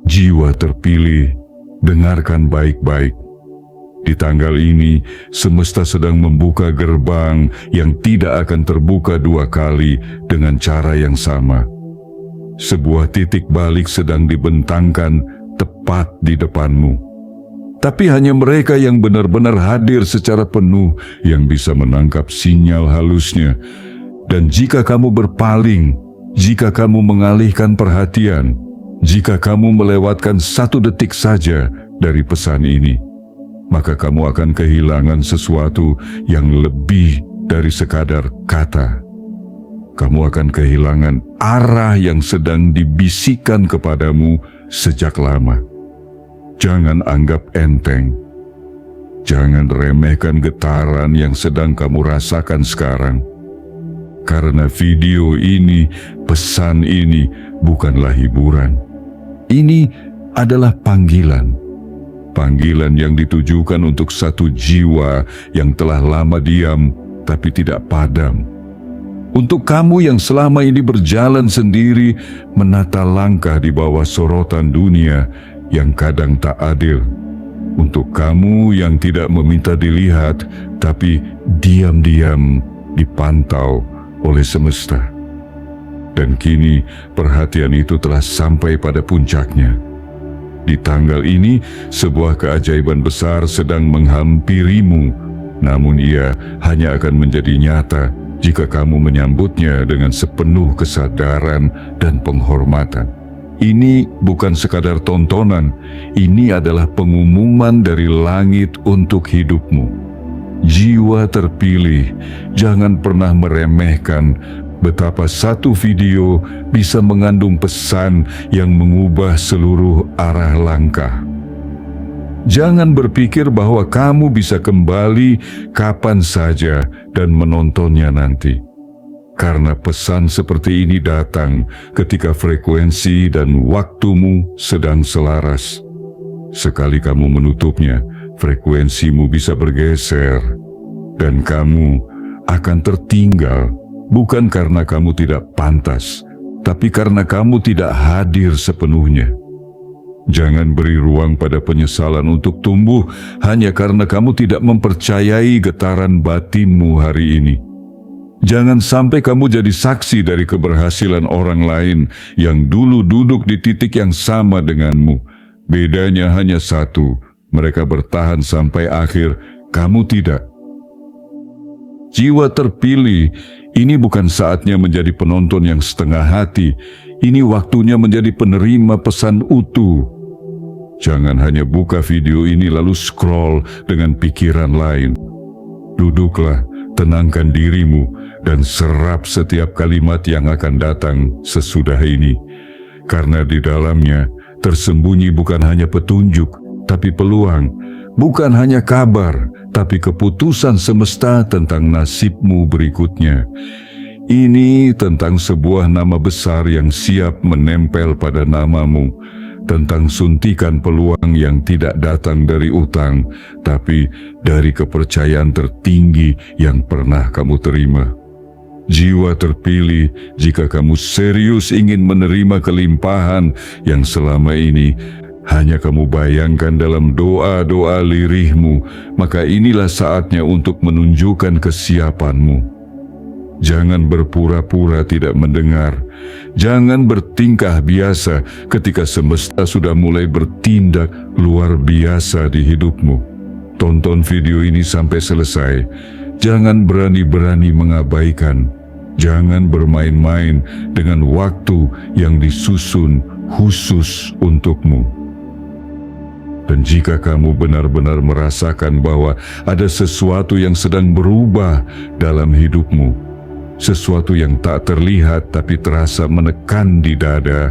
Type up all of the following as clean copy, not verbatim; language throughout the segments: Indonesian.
Jiwa terpilih, dengarkan baik-baik. Di tanggal ini, semesta sedang membuka gerbang yang tidak akan terbuka dua kali dengan cara yang sama. Sebuah titik balik sedang dibentangkan tepat di depanmu. Tapi hanya mereka yang benar-benar hadir secara penuh yang bisa menangkap sinyal halusnya. Dan jika kamu berpaling, jika kamu mengalihkan perhatian, jika kamu melewatkan 1 detik saja dari pesan ini, maka kamu akan kehilangan sesuatu yang lebih dari sekadar kata. Kamu akan kehilangan arah yang sedang dibisikkan kepadamu sejak lama. Jangan anggap enteng. Jangan remehkan getaran yang sedang kamu rasakan sekarang. Karena video ini, pesan ini bukanlah hiburan. Ini adalah panggilan. Panggilan yang ditujukan untuk satu jiwa yang telah lama diam tapi tidak padam. Untuk kamu yang selama ini berjalan sendiri, menata langkah di bawah sorotan dunia yang kadang tak adil. Untuk kamu yang tidak meminta dilihat, tapi diam-diam dipantau oleh semesta. Dan kini perhatian itu telah sampai pada puncaknya. Di tanggal ini, sebuah keajaiban besar sedang menghampirimu, namun ia hanya akan menjadi nyata jika kamu menyambutnya dengan sepenuh kesadaran dan penghormatan. Ini bukan sekadar tontonan, ini adalah pengumuman dari langit untuk hidupmu. Jiwa terpilih, jangan pernah meremehkan betapa satu video bisa mengandung pesan yang mengubah seluruh arah langkah. Jangan berpikir bahwa kamu bisa kembali kapan saja dan menontonnya nanti. Karena pesan seperti ini datang ketika frekuensi dan waktumu sedang selaras. Sekali kamu menutupnya, frekuensimu bisa bergeser, dan kamu akan tertinggal. Bukan karena kamu tidak pantas, tapi karena kamu tidak hadir sepenuhnya. Jangan beri ruang pada penyesalan untuk tumbuh hanya karena kamu tidak mempercayai getaran batinmu hari ini. Jangan sampai kamu jadi saksi dari keberhasilan orang lain yang dulu duduk di titik yang sama denganmu. Bedanya hanya satu, mereka bertahan sampai akhir, kamu tidak. Jiwa terpilih, ini bukan saatnya menjadi penonton yang setengah hati. Ini waktunya menjadi penerima pesan utuh. Jangan hanya buka video ini lalu scroll dengan pikiran lain. Duduklah, tenangkan dirimu, dan serap setiap kalimat yang akan datang sesudah ini. Karena di dalamnya tersembunyi bukan hanya petunjuk, tapi peluang. Bukan hanya kabar, tapi keputusan semesta tentang nasibmu berikutnya. Ini tentang sebuah nama besar yang siap menempel pada namamu, tentang suntikan peluang yang tidak datang dari utang, tapi dari kepercayaan tertinggi yang pernah kamu terima. Jiwa terpilih, jika kamu serius ingin menerima kelimpahan yang selama ini hanya kamu bayangkan dalam doa-doa lirihmu, maka inilah saatnya untuk menunjukkan kesiapanmu. Jangan berpura-pura tidak mendengar. Jangan bertingkah biasa ketika semesta sudah mulai bertindak luar biasa di hidupmu. Tonton video ini sampai selesai. Jangan berani-berani mengabaikan. Jangan bermain-main dengan waktu yang disusun khusus untukmu. Dan jika kamu benar-benar merasakan bahwa ada sesuatu yang sedang berubah dalam hidupmu, sesuatu yang tak terlihat tapi terasa menekan di dada,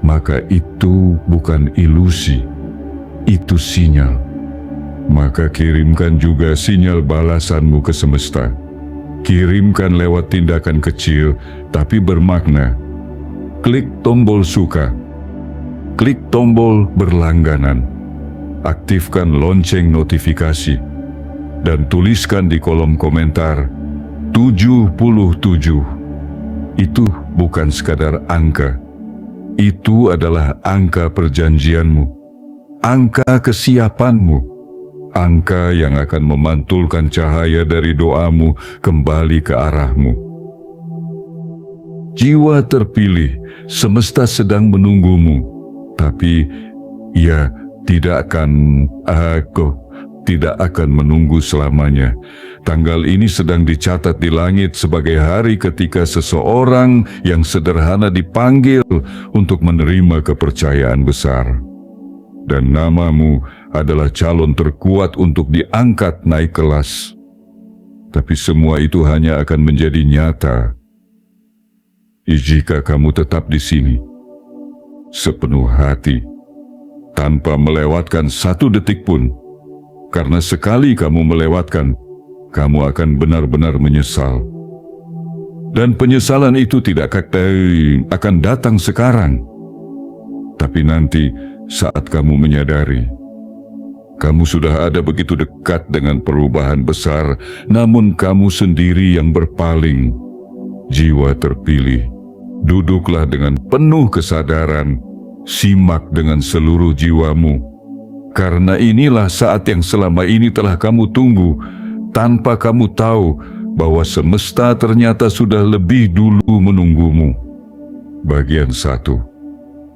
maka itu bukan ilusi, itu sinyal. Maka kirimkan juga sinyal balasanmu ke semesta. Kirimkan lewat tindakan kecil tapi bermakna. Klik tombol suka, klik tombol berlangganan, aktifkan lonceng notifikasi, dan tuliskan di kolom komentar 77. Itu bukan sekadar angka. Itu adalah angka perjanjianmu, angka kesiapanmu, angka yang akan memantulkan cahaya dari doamu kembali ke arahmu. Jiwa terpilih, semesta sedang menunggumu, tapi ia tidak akan menunggu selamanya. Tanggal ini sedang dicatat di langit sebagai hari ketika seseorang yang sederhana dipanggil untuk menerima kepercayaan besar. Dan namamu adalah calon terkuat untuk diangkat naik kelas. Tapi semua itu hanya akan menjadi nyata jika kamu tetap di sini sepenuh hati, tanpa melewatkan satu detik pun. Karena sekali kamu melewatkan, kamu akan benar-benar menyesal. Dan penyesalan itu tidak akan datang sekarang, tapi nanti saat kamu menyadari kamu sudah ada begitu dekat dengan perubahan besar, namun kamu sendiri yang berpaling. Jiwa terpilih, duduklah dengan penuh kesadaran, simak dengan seluruh jiwamu, karena inilah saat yang selama ini telah kamu tunggu, tanpa kamu tahu bahwa semesta ternyata sudah lebih dulu menunggumu. Bagian 1.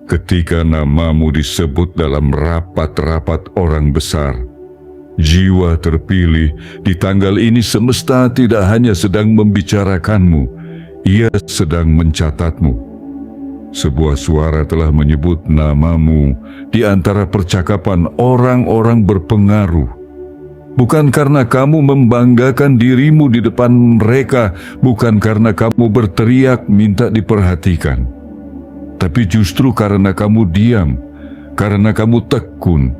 Ketika namamu disebut dalam rapat-rapat orang besar, jiwa terpilih, di tanggal ini semesta tidak hanya sedang membicarakanmu, ia sedang mencatatmu. Sebuah suara telah menyebut namamu di antara percakapan orang-orang berpengaruh. Bukan karena kamu membanggakan dirimu di depan mereka, bukan karena kamu berteriak minta diperhatikan, tapi justru karena kamu diam, karena kamu tekun,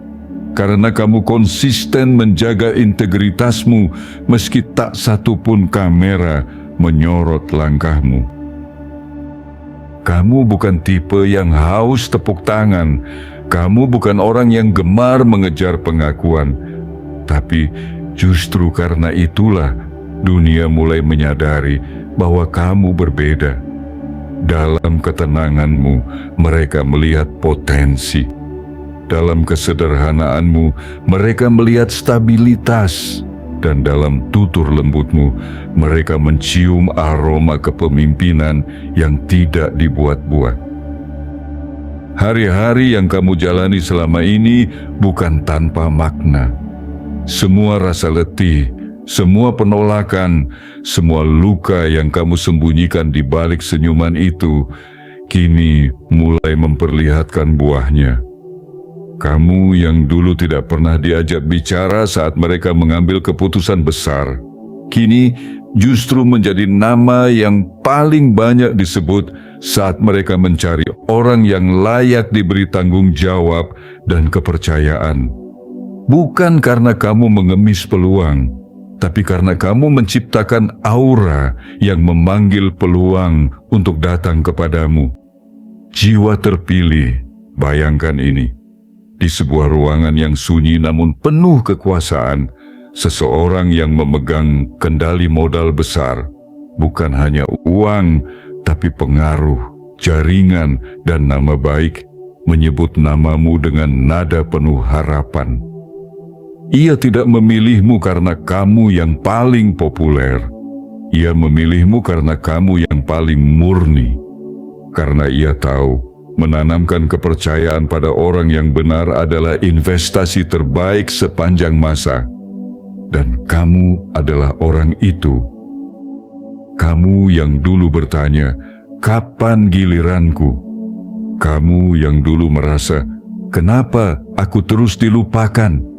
karena kamu konsisten menjaga integritasmu meski tak satu pun kamera menyorot langkahmu. Kamu bukan tipe yang haus tepuk tangan, kamu bukan orang yang gemar mengejar pengakuan, tapi justru karena itulah dunia mulai menyadari bahwa kamu berbeda. Dalam ketenanganmu, mereka melihat potensi. Dalam kesederhanaanmu, mereka melihat stabilitas. Dan dalam tutur lembutmu, mereka mencium aroma kepemimpinan yang tidak dibuat-buat. Hari-hari yang kamu jalani selama ini bukan tanpa makna. Semua rasa letih, semua penolakan, semua luka yang kamu sembunyikan di balik senyuman itu, kini mulai memperlihatkan buahnya. Kamu yang dulu tidak pernah diajak bicara saat mereka mengambil keputusan besar, kini justru menjadi nama yang paling banyak disebut saat mereka mencari orang yang layak diberi tanggung jawab dan kepercayaan. Bukan karena kamu mengemis peluang, tapi karena kamu menciptakan aura yang memanggil peluang untuk datang kepadamu. Jiwa terpilih, bayangkan ini. Di sebuah ruangan yang sunyi namun penuh kekuasaan, seseorang yang memegang kendali modal besar, bukan hanya uang, tapi pengaruh, jaringan, dan nama baik, menyebut namamu dengan nada penuh harapan. Ia tidak memilihmu karena kamu yang paling populer. Ia memilihmu karena kamu yang paling murni. Karena ia tahu, menanamkan kepercayaan pada orang yang benar adalah investasi terbaik sepanjang masa. Dan kamu adalah orang itu. Kamu yang dulu bertanya, kapan giliranku? Kamu yang dulu merasa, kenapa aku terus dilupakan?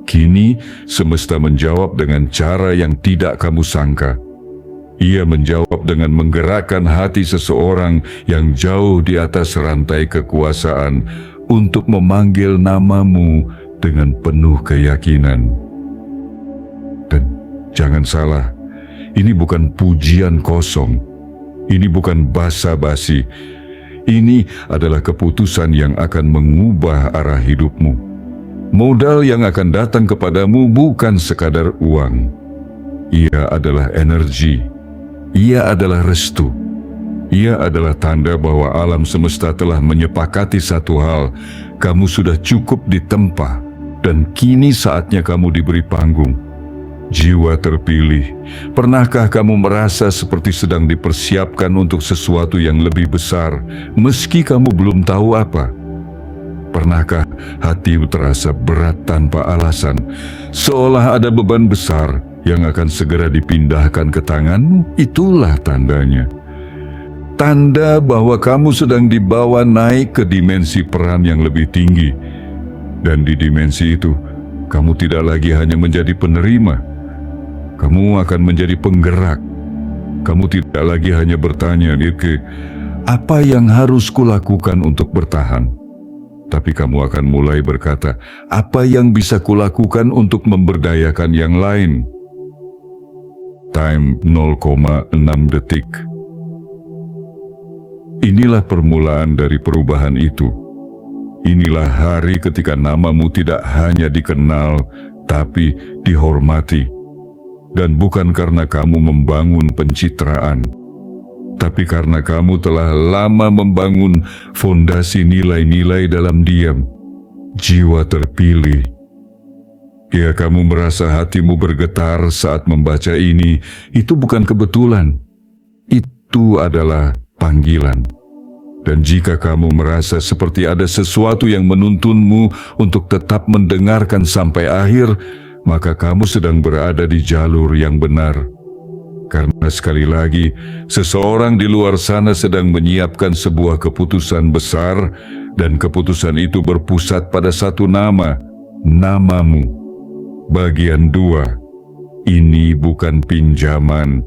Kini semesta menjawab dengan cara yang tidak kamu sangka. Ia menjawab dengan menggerakkan hati seseorang yang jauh di atas rantai kekuasaan untuk memanggil namamu dengan penuh keyakinan. Dan jangan salah, ini bukan pujian kosong, ini bukan basa-basi, ini adalah keputusan yang akan mengubah arah hidupmu. Modal yang akan datang kepadamu bukan sekadar uang, ia adalah energi. Ia adalah restu. Ia adalah tanda bahwa alam semesta telah menyepakati satu hal: kamu sudah cukup ditempa, dan kini saatnya kamu diberi panggung. Jiwa terpilih, pernahkah kamu merasa seperti sedang dipersiapkan untuk sesuatu yang lebih besar, meski kamu belum tahu apa? Pernahkah hatimu terasa berat tanpa alasan, seolah ada beban besar yang akan segera dipindahkan ke tanganmu? Itulah tandanya. Tanda bahwa kamu sedang dibawa naik ke dimensi peran yang lebih tinggi. Dan di dimensi itu, kamu tidak lagi hanya menjadi penerima. Kamu akan menjadi penggerak. Kamu tidak lagi hanya bertanya, Dirke, apa yang harus kulakukan untuk bertahan? Tapi kamu akan mulai berkata, apa yang bisa kulakukan untuk memberdayakan yang lain? Time 0,6 detik. Inilah permulaan dari perubahan itu. Inilah hari ketika namamu tidak hanya dikenal, tapi dihormati. Dan bukan karena kamu membangun pencitraan, tapi karena kamu telah lama membangun fondasi nilai-nilai dalam diam. Jiwa terpilih. Ya, kamu merasa hatimu bergetar saat membaca ini. Itu bukan kebetulan. Itu adalah panggilan. Dan jika kamu merasa seperti ada sesuatu yang menuntunmu untuk tetap mendengarkan sampai akhir, maka kamu sedang berada di jalur yang benar. Karena sekali lagi, seseorang di luar sana sedang menyiapkan sebuah keputusan besar, dan keputusan itu berpusat pada satu nama, namamu. Bagian 2. Ini bukan pinjaman,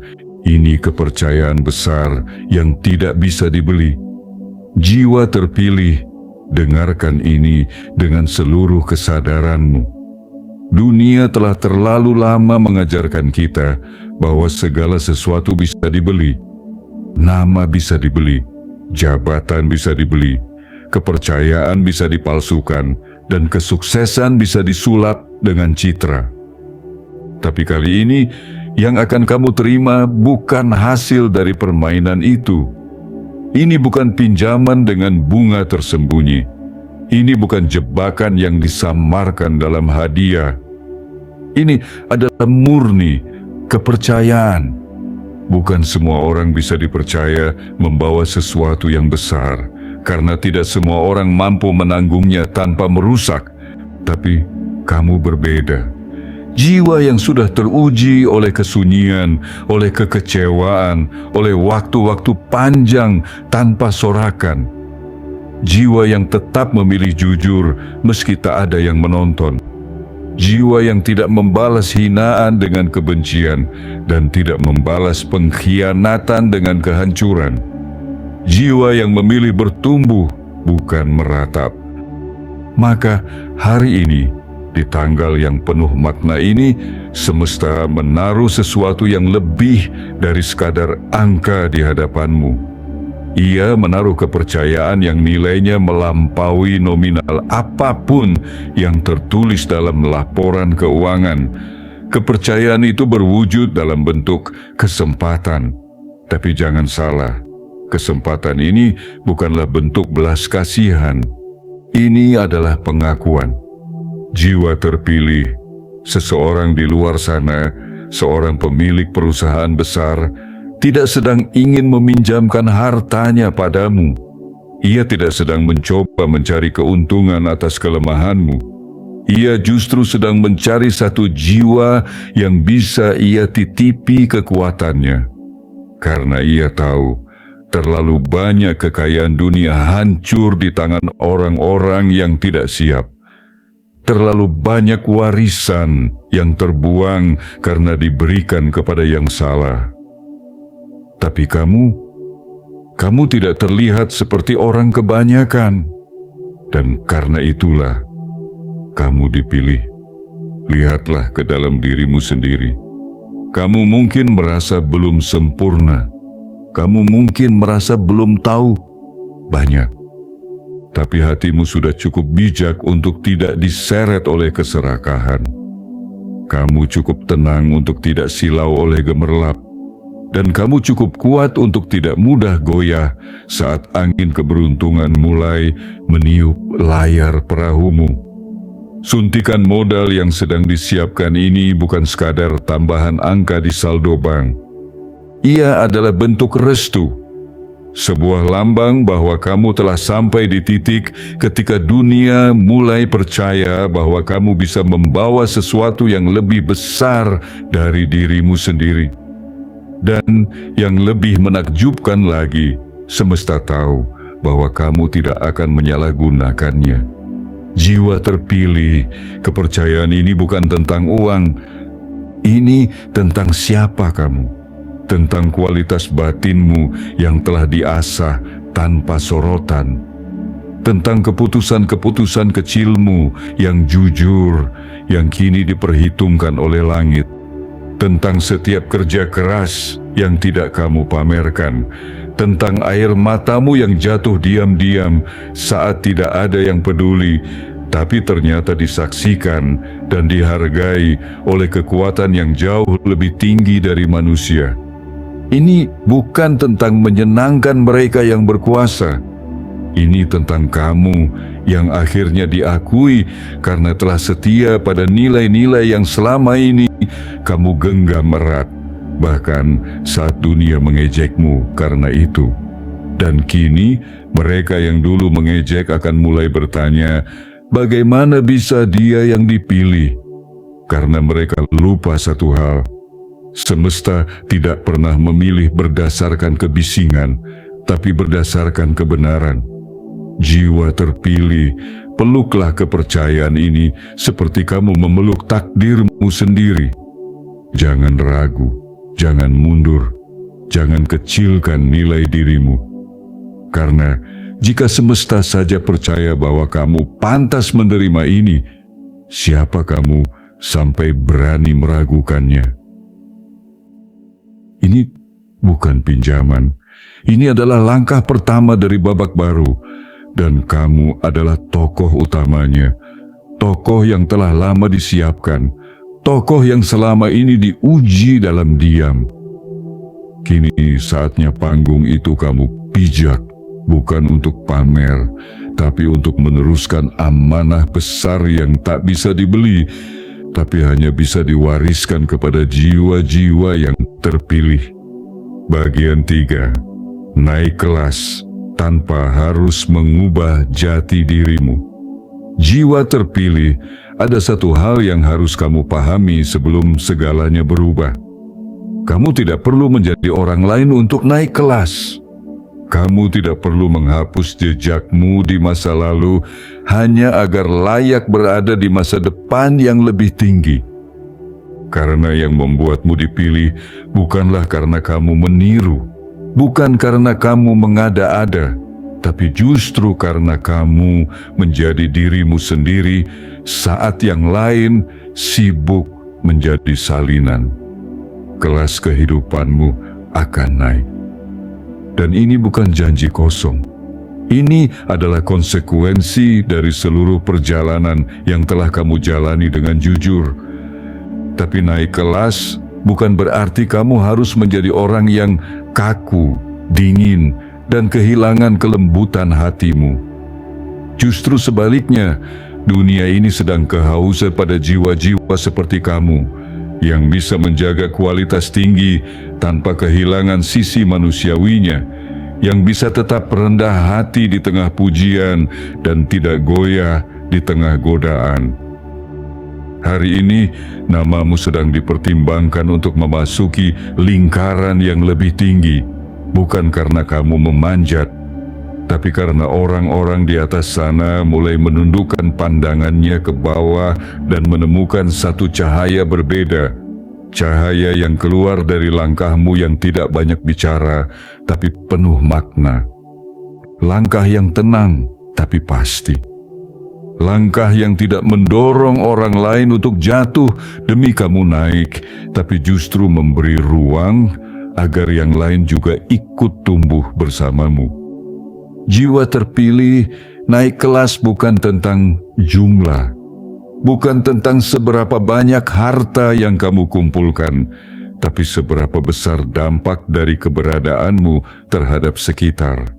ini kepercayaan besar yang tidak bisa dibeli. Jiwa terpilih, dengarkan ini dengan seluruh kesadaranmu. Dunia telah terlalu lama mengajarkan kita bahwa segala sesuatu bisa dibeli. Nama bisa dibeli, jabatan bisa dibeli, kepercayaan bisa dipalsukan, dan kesuksesan bisa disulap dengan citra. Tapi kali ini, yang akan kamu terima bukan hasil dari permainan itu. Ini bukan pinjaman dengan bunga tersembunyi. Ini bukan jebakan yang disamarkan dalam hadiah. Ini adalah murni kepercayaan. Bukan semua orang bisa dipercaya membawa sesuatu yang besar, karena tidak semua orang mampu menanggungnya tanpa merusak. Tapi kamu berbeda. Jiwa yang sudah teruji oleh kesunyian, oleh kekecewaan, oleh waktu-waktu panjang tanpa sorakan. Jiwa yang tetap memilih jujur meski tak ada yang menonton. Jiwa yang tidak membalas hinaan dengan kebencian dan tidak membalas pengkhianatan dengan kehancuran. Jiwa yang memilih bertumbuh, bukan meratap. Maka hari ini, di tanggal yang penuh makna ini, semesta menaruh sesuatu yang lebih dari sekadar angka di hadapanmu. Ia menaruh kepercayaan yang nilainya melampaui nominal apapun yang tertulis dalam laporan keuangan. Kepercayaan itu berwujud dalam bentuk kesempatan. Tapi jangan salah, kesempatan ini bukanlah bentuk belas kasihan. Ini adalah pengakuan. Jiwa terpilih, seseorang di luar sana, seorang pemilik perusahaan besar, tidak sedang ingin meminjamkan hartanya padamu. Ia tidak sedang mencoba mencari keuntungan atas kelemahanmu. Ia justru sedang mencari satu jiwa yang bisa ia titipi kekuatannya. Karena ia tahu, terlalu banyak kekayaan dunia hancur di tangan orang-orang yang tidak siap. Terlalu banyak warisan yang terbuang karena diberikan kepada yang salah. Tapi kamu tidak terlihat seperti orang kebanyakan. Dan karena itulah, kamu dipilih. Lihatlah ke dalam dirimu sendiri. Kamu mungkin merasa belum sempurna. Kamu mungkin merasa belum tahu banyak. Tapi hatimu sudah cukup bijak untuk tidak diseret oleh keserakahan. Kamu cukup tenang untuk tidak silau oleh gemerlap. dan kamu cukup kuat untuk tidak mudah goyah saat angin keberuntungan mulai meniup layar perahumu. Suntikan modal yang sedang disiapkan ini bukan sekadar tambahan angka di saldo bank. Ia adalah bentuk restu, sebuah lambang bahwa kamu telah sampai di titik ketika dunia mulai percaya bahwa kamu bisa membawa sesuatu yang lebih besar dari dirimu sendiri. Dan yang lebih menakjubkan lagi, semesta tahu bahwa kamu tidak akan menyalahgunakannya. Jiwa terpilih, kepercayaan ini bukan tentang uang. Ini tentang siapa kamu, tentang kualitas batinmu yang telah diasah tanpa sorotan, tentang keputusan-keputusan kecilmu yang jujur, yang kini diperhitungkan oleh langit, tentang setiap kerja keras yang tidak kamu pamerkan, tentang air matamu yang jatuh diam-diam saat tidak ada yang peduli, tapi ternyata disaksikan dan dihargai oleh kekuatan yang jauh lebih tinggi dari manusia. Ini bukan tentang menyenangkan mereka yang berkuasa. Ini tentang kamu yang akhirnya diakui karena telah setia pada nilai-nilai yang selama ini kamu genggam erat, bahkan saat dunia mengejekmu karena itu. Dan kini mereka yang dulu mengejek akan mulai bertanya, bagaimana bisa dia yang dipilih? Karena mereka lupa satu hal, semesta tidak pernah memilih berdasarkan kebisingan, tapi berdasarkan kebenaran. Jiwa terpilih, peluklah kepercayaan ini seperti kamu memeluk takdirmu sendiri. Jangan ragu, jangan mundur, jangan kecilkan nilai dirimu. Karena jika semesta saja percaya bahwa kamu pantas menerima ini, siapa kamu sampai berani meragukannya? Ini bukan pinjaman, ini adalah langkah pertama dari babak baru. Dan kamu adalah tokoh utamanya, tokoh yang telah lama disiapkan, tokoh yang selama ini diuji dalam diam. Kini saatnya panggung itu kamu pijak, bukan untuk pamer, tapi untuk meneruskan amanah besar yang tak bisa dibeli, tapi hanya bisa diwariskan kepada jiwa-jiwa yang terpilih. Bagian 3. Naik kelas tanpa harus mengubah jati dirimu. Jiwa terpilih, ada satu hal yang harus kamu pahami sebelum segalanya berubah. Kamu tidak perlu menjadi orang lain untuk naik kelas. Kamu tidak perlu menghapus jejakmu di masa lalu hanya agar layak berada di masa depan yang lebih tinggi. Karena yang membuatmu dipilih bukanlah karena kamu meniru, bukan karena kamu mengada-ada, tapi justru karena kamu menjadi dirimu sendiri saat yang lain sibuk menjadi salinan. Kelas kehidupanmu akan naik. Dan ini bukan janji kosong. Ini adalah konsekuensi dari seluruh perjalanan yang telah kamu jalani dengan jujur. Tapi naik kelas bukan berarti kamu harus menjadi orang yang kaku, dingin, dan kehilangan kelembutan hatimu. Justru sebaliknya, dunia ini sedang kehausan pada jiwa-jiwa seperti kamu, yang bisa menjaga kualitas tinggi tanpa kehilangan sisi manusiawinya, yang bisa tetap rendah hati di tengah pujian dan tidak goyah di tengah godaan. Hari ini, namamu sedang dipertimbangkan untuk memasuki lingkaran yang lebih tinggi, bukan karena kamu memanjat, tapi karena orang-orang di atas sana mulai menundukkan pandangannya ke bawah dan menemukan satu cahaya berbeda, cahaya yang keluar dari langkahmu yang tidak banyak bicara, tapi penuh makna. Langkah yang tenang, tapi pasti. Langkah yang tidak mendorong orang lain untuk jatuh demi kamu naik, tapi justru memberi ruang agar yang lain juga ikut tumbuh bersamamu. Jiwa terpilih, naik kelas bukan tentang jumlah, bukan tentang seberapa banyak harta yang kamu kumpulkan, tapi seberapa besar dampak dari keberadaanmu terhadap sekitar.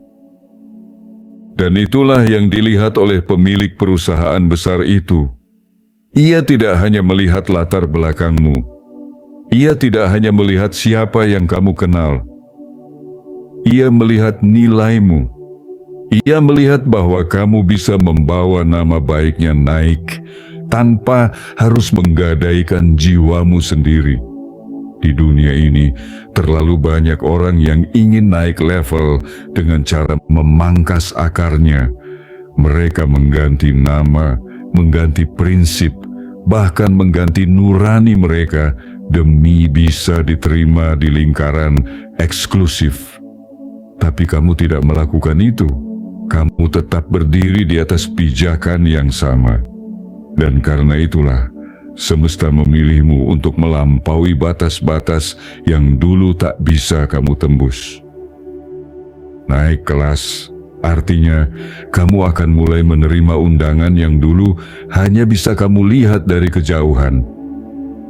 Dan itulah yang dilihat oleh pemilik perusahaan besar itu. Ia tidak hanya melihat latar belakangmu. Ia tidak hanya melihat siapa yang kamu kenal. Ia melihat nilaimu. Ia melihat bahwa kamu bisa membawa nama baiknya naik tanpa harus menggadaikan jiwamu sendiri. Di dunia ini, terlalu banyak orang yang ingin naik level dengan cara memangkas akarnya. Mereka mengganti nama, mengganti prinsip, bahkan mengganti nurani mereka demi bisa diterima di lingkaran eksklusif. Tapi kamu tidak melakukan itu. Kamu tetap berdiri di atas pijakan yang sama. Dan karena itulah, semesta memilihmu untuk melampaui batas-batas yang dulu tak bisa kamu tembus. Naik kelas, artinya kamu akan mulai menerima undangan yang dulu hanya bisa kamu lihat dari kejauhan.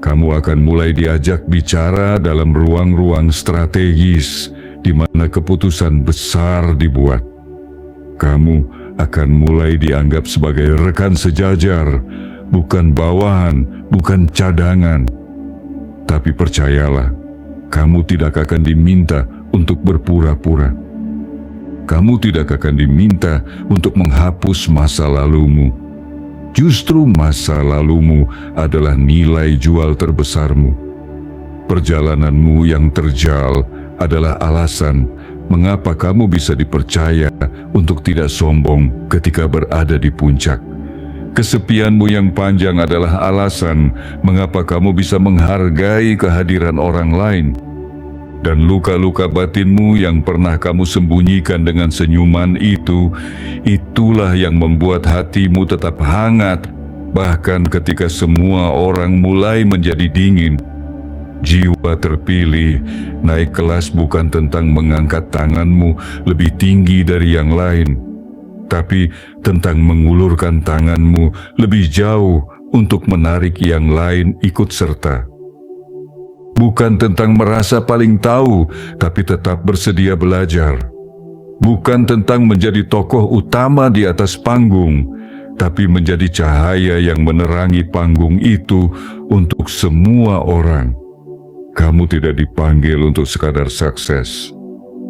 Kamu akan mulai diajak bicara dalam ruang-ruang strategis di mana keputusan besar dibuat. Kamu akan mulai dianggap sebagai rekan sejajar, bukan bawahan, bukan cadangan. Tapi percayalah, kamu tidak akan diminta untuk berpura-pura. Kamu tidak akan diminta untuk menghapus masa lalumu. Justru masa lalumu adalah nilai jual terbesarmu. Perjalananmu yang terjal adalah alasan mengapa kamu bisa dipercaya untuk tidak sombong ketika berada di puncak. Kesepianmu yang panjang adalah alasan mengapa kamu bisa menghargai kehadiran orang lain. Dan luka-luka batinmu yang pernah kamu sembunyikan dengan senyuman itulah yang membuat hatimu tetap hangat, bahkan ketika semua orang mulai menjadi dingin. Jiwa terpilih, naik kelas bukan tentang mengangkat tanganmu lebih tinggi dari yang lain, tapi tentang mengulurkan tanganmu lebih jauh untuk menarik yang lain ikut serta. Bukan tentang merasa paling tahu, tapi tetap bersedia belajar. Bukan tentang menjadi tokoh utama di atas panggung, tapi menjadi cahaya yang menerangi panggung itu untuk semua orang. Kamu tidak dipanggil untuk sekadar sukses.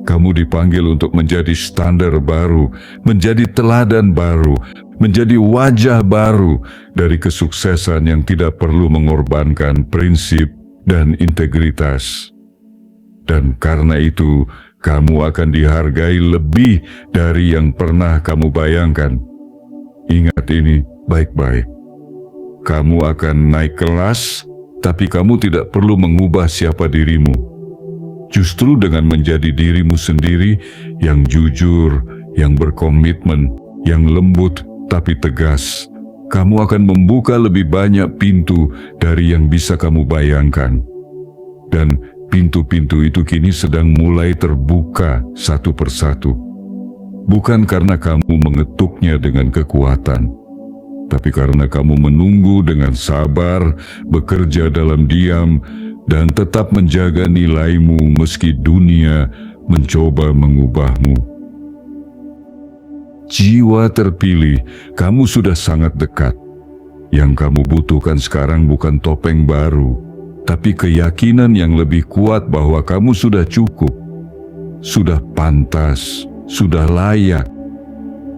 Kamu dipanggil untuk menjadi standar baru, menjadi teladan baru, menjadi wajah baru dari kesuksesan yang tidak perlu mengorbankan prinsip dan integritas. Dan karena itu, kamu akan dihargai lebih dari yang pernah kamu bayangkan. Ingat ini baik-baik. Kamu akan naik kelas, tapi kamu tidak perlu mengubah siapa dirimu. Justru dengan menjadi dirimu sendiri yang jujur, yang berkomitmen, yang lembut tapi tegas, kamu akan membuka lebih banyak pintu dari yang bisa kamu bayangkan. Dan pintu-pintu itu kini sedang mulai terbuka satu persatu. Bukan karena kamu mengetuknya dengan kekuatan, tapi karena kamu menunggu dengan sabar, bekerja dalam diam, dan tetap menjaga nilaimu meski dunia mencoba mengubahmu. Jiwa terpilih, kamu sudah sangat dekat. Yang kamu butuhkan sekarang bukan topeng baru, tapi keyakinan yang lebih kuat bahwa kamu sudah cukup, sudah pantas, sudah layak.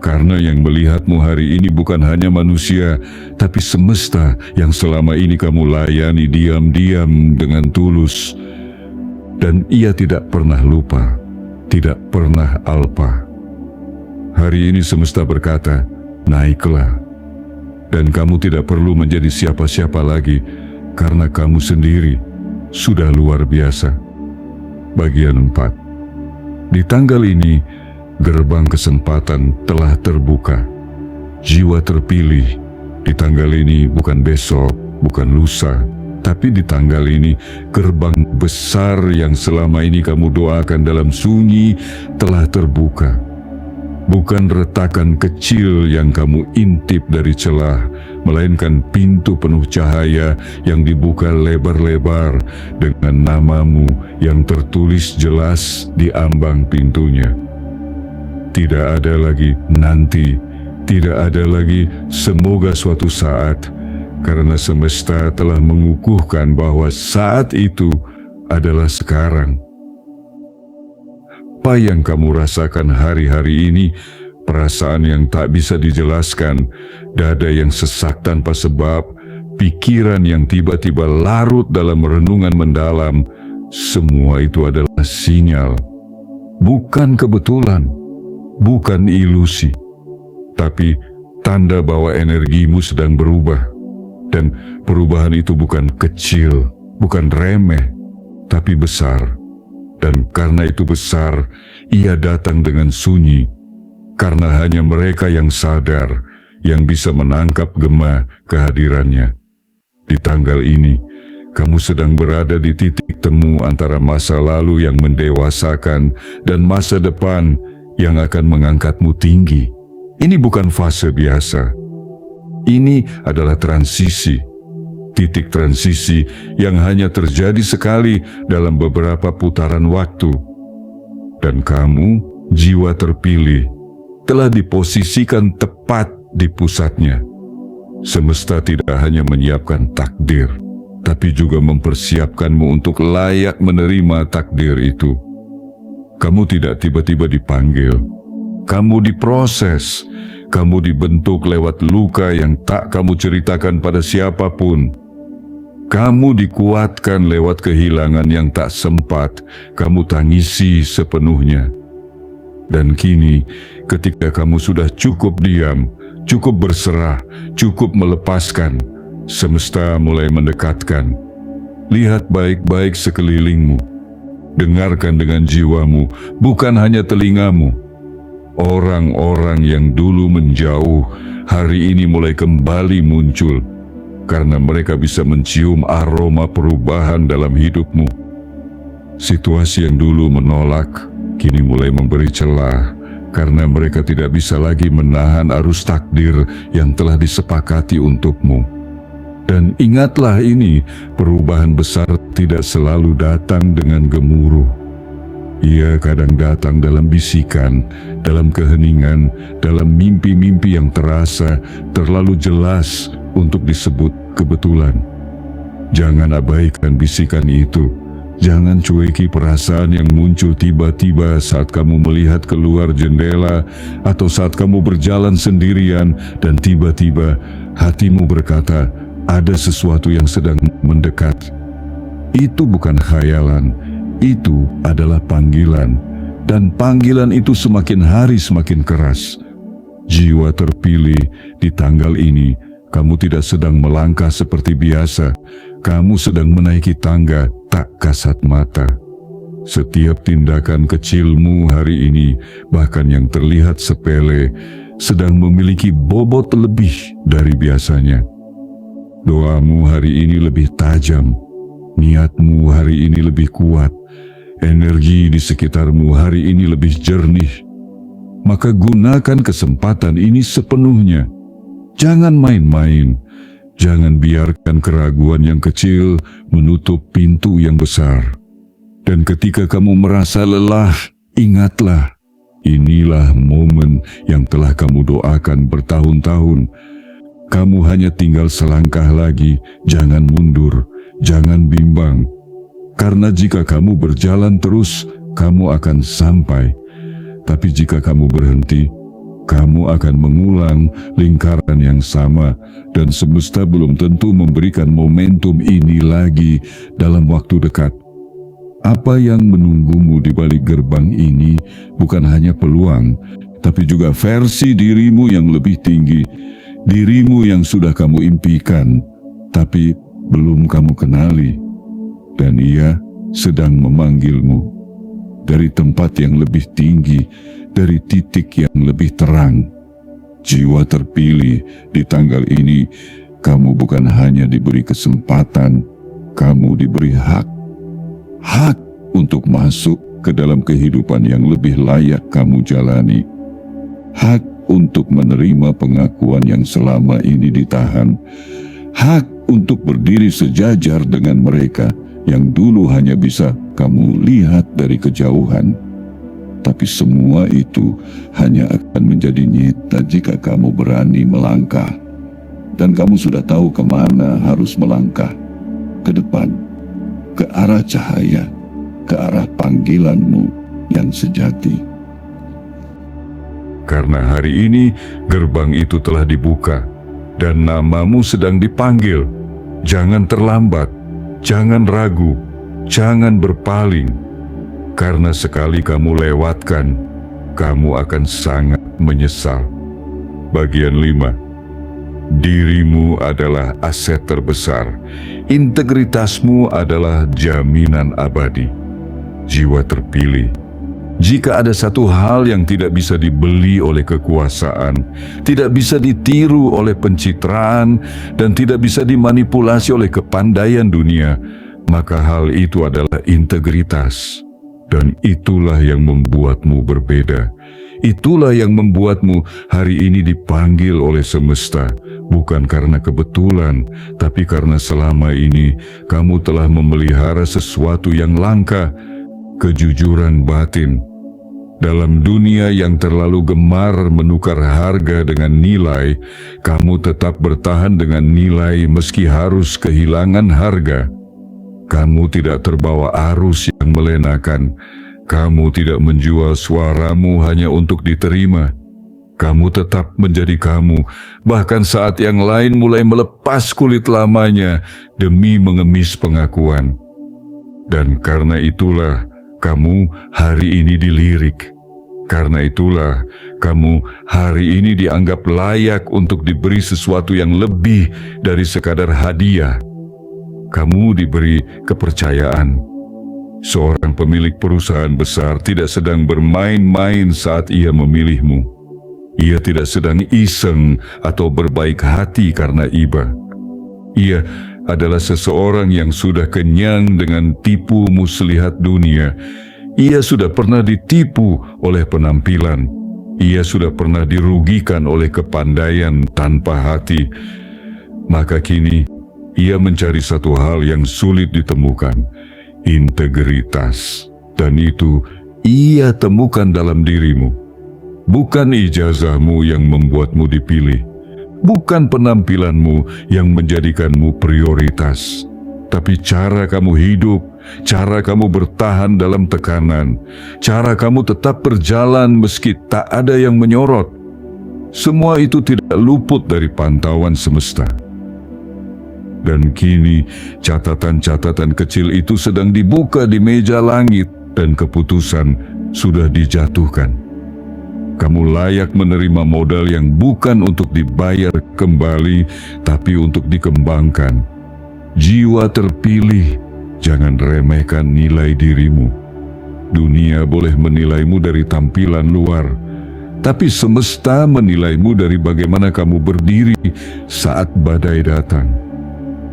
Karena yang melihatmu hari ini bukan hanya manusia, tapi semesta yang selama ini kamu layani diam-diam dengan tulus. Dan ia tidak pernah lupa, tidak pernah alpa. Hari ini semesta berkata, naiklah. Dan kamu tidak perlu menjadi siapa-siapa lagi, karena kamu sendiri sudah luar biasa. Bagian 4. Di tanggal ini, gerbang kesempatan telah terbuka. Jiwa terpilih di tanggal ini bukan besok, bukan lusa, tapi di tanggal ini gerbang besar yang selama ini kamu doakan dalam sunyi telah terbuka. Bukan retakan kecil yang kamu intip dari celah, melainkan pintu penuh cahaya yang dibuka lebar-lebar dengan namamu yang tertulis jelas di ambang pintunya. Tidak ada lagi nanti, tidak ada lagi semoga suatu saat, karena semesta telah mengukuhkan bahwa saat itu adalah sekarang. Apa yang kamu rasakan hari-hari ini, perasaan yang tak bisa dijelaskan, dada yang sesak tanpa sebab, pikiran yang tiba-tiba larut dalam renungan mendalam, semua itu adalah sinyal. Bukan kebetulan, bukan ilusi, tapi tanda bahwa energimu sedang berubah. Dan perubahan itu bukan kecil, bukan remeh, tapi besar. Dan karena itu besar, ia datang dengan sunyi, karena hanya mereka yang sadar yang bisa menangkap gema kehadirannya. Di tanggal ini, kamu sedang berada di titik temu antara masa lalu yang mendewasakan dan masa depan yang akan mengangkatmu tinggi. Ini bukan fase biasa. Ini adalah transisi. Titik transisi yang hanya terjadi sekali dalam beberapa putaran waktu. Dan kamu, jiwa terpilih, telah diposisikan tepat di pusatnya. Semesta tidak hanya menyiapkan takdir, tapi juga mempersiapkanmu untuk layak menerima takdir itu. Kamu tidak tiba-tiba dipanggil. Kamu diproses. Kamu dibentuk lewat luka yang tak kamu ceritakan pada siapapun. Kamu dikuatkan lewat kehilangan yang tak sempat kamu tangisi sepenuhnya. Dan kini, ketika kamu sudah cukup diam, cukup berserah, cukup melepaskan, semesta mulai mendekatkan. Lihat baik-baik sekelilingmu. Dengarkan dengan jiwamu, bukan hanya telingamu. Orang-orang yang dulu menjauh, hari ini mulai kembali muncul, karena mereka bisa mencium aroma perubahan dalam hidupmu. Situasi yang dulu menolak, kini mulai memberi celah, karena mereka tidak bisa lagi menahan arus takdir yang telah disepakati untukmu. Dan ingatlah ini, perubahan besar tidak selalu datang dengan gemuruh. Ia kadang datang dalam bisikan, dalam keheningan, dalam mimpi-mimpi yang terasa terlalu jelas untuk disebut kebetulan. Jangan abaikan bisikan itu. Jangan cueki perasaan yang muncul tiba-tiba saat kamu melihat keluar jendela atau saat kamu berjalan sendirian dan tiba-tiba hatimu berkata, ada sesuatu yang sedang mendekat. Itu bukan khayalan. Itu adalah panggilan, dan panggilan itu semakin hari semakin keras. Jiwa terpilih, di tanggal ini, kamu tidak sedang melangkah seperti biasa. Kamu sedang menaiki tangga tak kasat mata. Setiap tindakan kecilmu hari ini, bahkan yang terlihat sepele, sedang memiliki bobot lebih dari biasanya. Doamu hari ini lebih tajam. Niatmu hari ini lebih kuat. Energi di sekitarmu hari ini lebih jernih. Maka gunakan kesempatan ini sepenuhnya. Jangan main-main. Jangan biarkan keraguan yang kecil menutup pintu yang besar. Dan ketika kamu merasa lelah, ingatlah, inilah momen yang telah kamu doakan bertahun-tahun. Kamu hanya tinggal selangkah lagi, jangan mundur, jangan bimbang. Karena jika kamu berjalan terus, kamu akan sampai. Tapi jika kamu berhenti, kamu akan mengulang lingkaran yang sama, dan semesta belum tentu memberikan momentum ini lagi dalam waktu dekat. Apa yang menunggumu di balik gerbang ini bukan hanya peluang, tapi juga versi dirimu yang lebih tinggi, dirimu yang sudah kamu impikan, tapi belum kamu kenali. Dan ia sedang memanggilmu dari tempat yang lebih tinggi, dari titik yang lebih terang. Jiwa terpilih, di tanggal ini, kamu bukan hanya diberi kesempatan, kamu diberi hak. Hak untuk masuk ke dalam kehidupan yang lebih layak kamu jalani. Hak untuk menerima pengakuan yang selama ini ditahan, hak untuk berdiri sejajar dengan mereka yang dulu hanya bisa kamu lihat dari kejauhan. Tapi semua itu hanya akan menjadi nyata jika kamu berani melangkah. Dan kamu sudah tahu kemana harus melangkah. Ke depan, ke arah cahaya, ke arah panggilanmu yang sejati. Karena hari ini gerbang itu telah dibuka dan namamu sedang dipanggil. Jangan terlambat, jangan ragu, jangan berpaling. Karena sekali kamu lewatkan, kamu akan sangat menyesal. Bagian 5. Dirimu adalah aset terbesar. Integritasmu adalah jaminan abadi. Jiwa terpilih. Jika ada satu hal yang tidak bisa dibeli oleh kekuasaan, tidak bisa ditiru oleh pencitraan, dan tidak bisa dimanipulasi oleh kepandaian dunia, maka hal itu adalah integritas. Dan itulah yang membuatmu berbeda. Itulah yang membuatmu hari ini dipanggil oleh semesta, bukan karena kebetulan, tapi karena selama ini kamu telah memelihara sesuatu yang langka, kejujuran batin. Dalam dunia yang terlalu gemar menukar harga dengan nilai, kamu tetap bertahan dengan nilai meski harus kehilangan harga. Kamu tidak terbawa arus yang melenakan. Kamu tidak menjual suaramu hanya untuk diterima. Kamu tetap menjadi kamu, bahkan saat yang lain mulai melepas kulit lamanya demi mengemis pengakuan. Dan karena itulah kamu hari ini dilirik. Karena itulah kamu hari ini dianggap layak untuk diberi sesuatu yang lebih dari sekadar hadiah. Kamu diberi kepercayaan. Seorang pemilik perusahaan besar tidak sedang bermain-main saat ia memilihmu. Ia tidak sedang iseng atau berbaik hati karena iba. Ia adalah seseorang yang sudah kenyang dengan tipu muslihat dunia. Ia sudah pernah ditipu oleh penampilan. Ia sudah pernah dirugikan oleh kepandaian tanpa hati. Maka kini ia mencari satu hal yang sulit ditemukan, integritas. Dan itu ia temukan dalam dirimu. Bukan ijazahmu yang membuatmu dipilih. Bukan penampilanmu yang menjadikanmu prioritas. Tapi cara kamu hidup, cara kamu bertahan dalam tekanan, cara kamu tetap berjalan meski tak ada yang menyorot. Semua itu tidak luput dari pantauan semesta. Dan kini catatan-catatan kecil itu sedang dibuka di meja langit dan keputusan sudah dijatuhkan. Kamu layak menerima modal yang bukan untuk dibayar kembali, tapi untuk dikembangkan. Jiwa terpilih, jangan remehkan nilai dirimu. Dunia boleh menilaimu dari tampilan luar, tapi semesta menilaimu dari bagaimana kamu berdiri saat badai datang.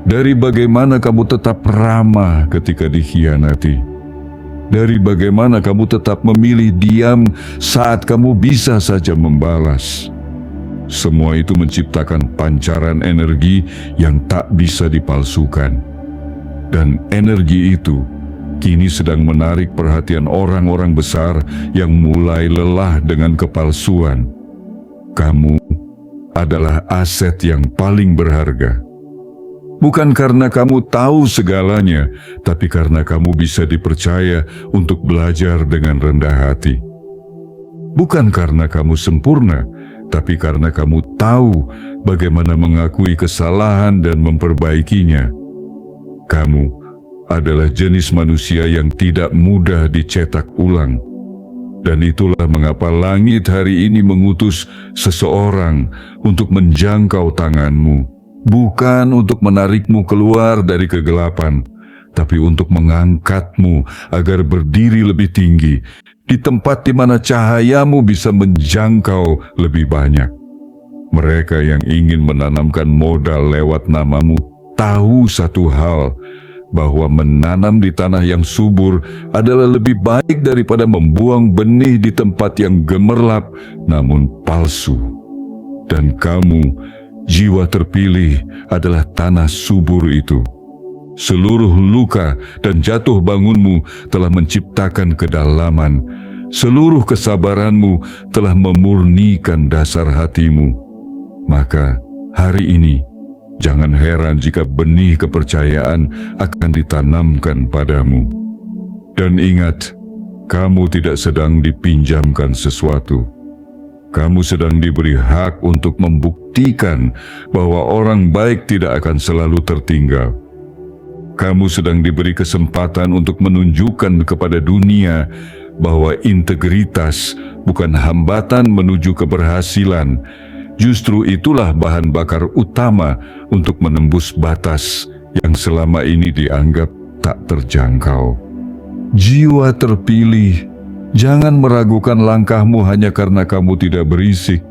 Dari bagaimana kamu tetap ramah ketika dikhianati. Dari bagaimana kamu tetap memilih diam saat kamu bisa saja membalas. Semua itu menciptakan pancaran energi yang tak bisa dipalsukan. Dan energi itu kini sedang menarik perhatian orang-orang besar yang mulai lelah dengan kepalsuan. Kamu adalah aset yang paling berharga. Bukan karena kamu tahu segalanya, tapi karena kamu bisa dipercaya untuk belajar dengan rendah hati. Bukan karena kamu sempurna, tapi karena kamu tahu bagaimana mengakui kesalahan dan memperbaikinya. Kamu adalah jenis manusia yang tidak mudah dicetak ulang. Dan itulah mengapa langit hari ini mengutus seseorang untuk menjangkau tanganmu. Bukan untuk menarikmu keluar dari kegelapan, tapi untuk mengangkatmu agar berdiri lebih tinggi, di tempat di mana cahayamu bisa menjangkau lebih banyak. Mereka yang ingin menanamkan modal lewat namamu tahu satu hal, bahwa menanam di tanah yang subur adalah lebih baik daripada membuang benih di tempat yang gemerlap namun palsu. Dan kamu, jiwa terpilih, adalah tanah subur itu. Seluruh luka dan jatuh bangunmu telah menciptakan kedalaman. Seluruh kesabaranmu telah memurnikan dasar hatimu. Maka hari ini, jangan heran jika benih kepercayaan akan ditanamkan padamu. Dan ingat, kamu tidak sedang dipinjamkan sesuatu. Kamu sedang diberi hak untuk membuktikan bahwa orang baik tidak akan selalu tertinggal. Kamu sedang diberi kesempatan untuk menunjukkan kepada dunia bahwa integritas bukan hambatan menuju keberhasilan. Justru itulah bahan bakar utama untuk menembus batas yang selama ini dianggap tak terjangkau. Jiwa terpilih, jangan meragukan langkahmu hanya karena kamu tidak berisik.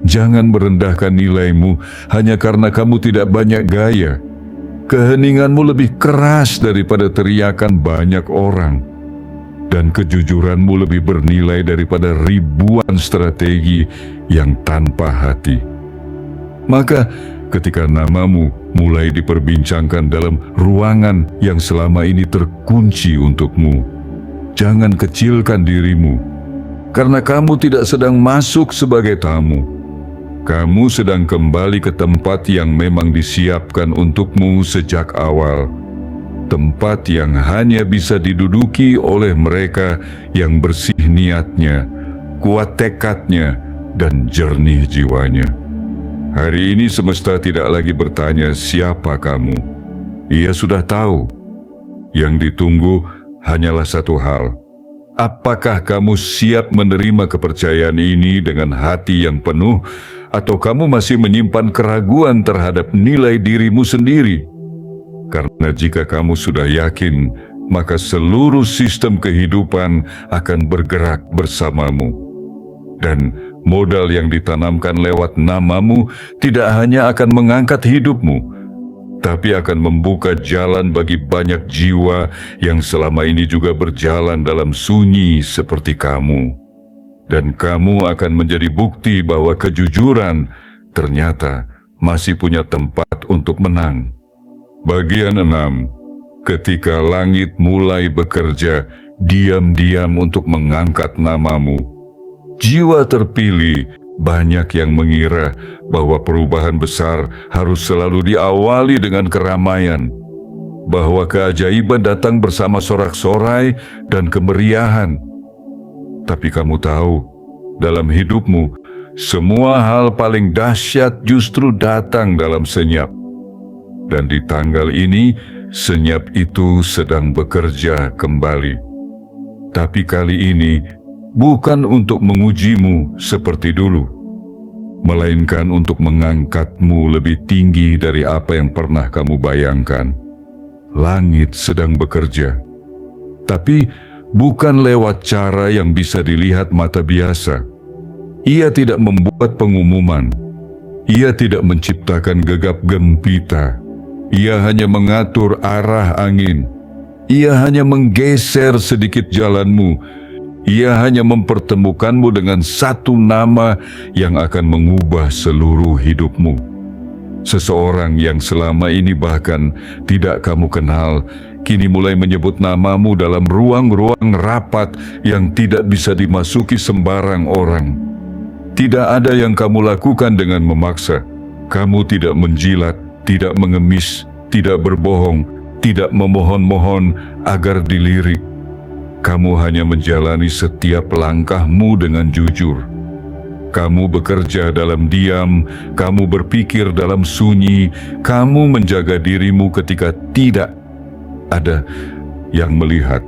Jangan merendahkan nilaimu hanya karena kamu tidak banyak gaya. Keheninganmu lebih keras daripada teriakan banyak orang. Dan kejujuranmu lebih bernilai daripada ribuan strategi yang tanpa hati. Maka ketika namamu mulai diperbincangkan dalam ruangan yang selama ini terkunci untukmu, jangan kecilkan dirimu, karena kamu tidak sedang masuk sebagai tamu. Kamu sedang kembali ke tempat yang memang disiapkan untukmu sejak awal. Tempat yang hanya bisa diduduki oleh mereka yang bersih niatnya, kuat tekadnya, dan jernih jiwanya. Hari ini semesta tidak lagi bertanya siapa kamu. Ia sudah tahu. Yang ditunggu hanyalah satu hal. Apakah kamu siap menerima kepercayaan ini dengan hati yang penuh, atau kamu masih menyimpan keraguan terhadap nilai dirimu sendiri? Karena jika kamu sudah yakin, maka seluruh sistem kehidupan akan bergerak bersamamu. Dan modal yang ditanamkan lewat namamu tidak hanya akan mengangkat hidupmu, tapi akan membuka jalan bagi banyak jiwa yang selama ini juga berjalan dalam sunyi seperti kamu. Dan kamu akan menjadi bukti bahwa kejujuran ternyata masih punya tempat untuk menang. Bagian 6. Ketika langit mulai bekerja diam-diam untuk mengangkat namamu. Jiwa terpilih, banyak yang mengira bahwa perubahan besar harus selalu diawali dengan keramaian, bahwa keajaiban datang bersama sorak-sorai dan kemeriahan. Tapi kamu tahu, dalam hidupmu, semua hal paling dahsyat justru datang dalam senyap. Dan di tanggal ini, senyap itu sedang bekerja kembali. Tapi kali ini, bukan untuk mengujimu seperti dulu, melainkan untuk mengangkatmu lebih tinggi dari apa yang pernah kamu bayangkan. Langit sedang bekerja, tapi bukan lewat cara yang bisa dilihat mata biasa. Ia tidak membuat pengumuman. Ia tidak menciptakan gegap gempita. Ia hanya mengatur arah angin. Ia hanya menggeser sedikit jalanmu. Ia hanya mempertemukanmu dengan satu nama yang akan mengubah seluruh hidupmu. Seseorang yang selama ini bahkan tidak kamu kenal, kini mulai menyebut namamu dalam ruang-ruang rapat yang tidak bisa dimasuki sembarang orang. Tidak ada yang kamu lakukan dengan memaksa. Kamu tidak menjilat, tidak mengemis, tidak berbohong, tidak memohon-mohon agar dilirik. Kamu hanya menjalani setiap langkahmu dengan jujur. Kamu bekerja dalam diam, kamu berpikir dalam sunyi, kamu menjaga dirimu ketika tidak ada yang melihat.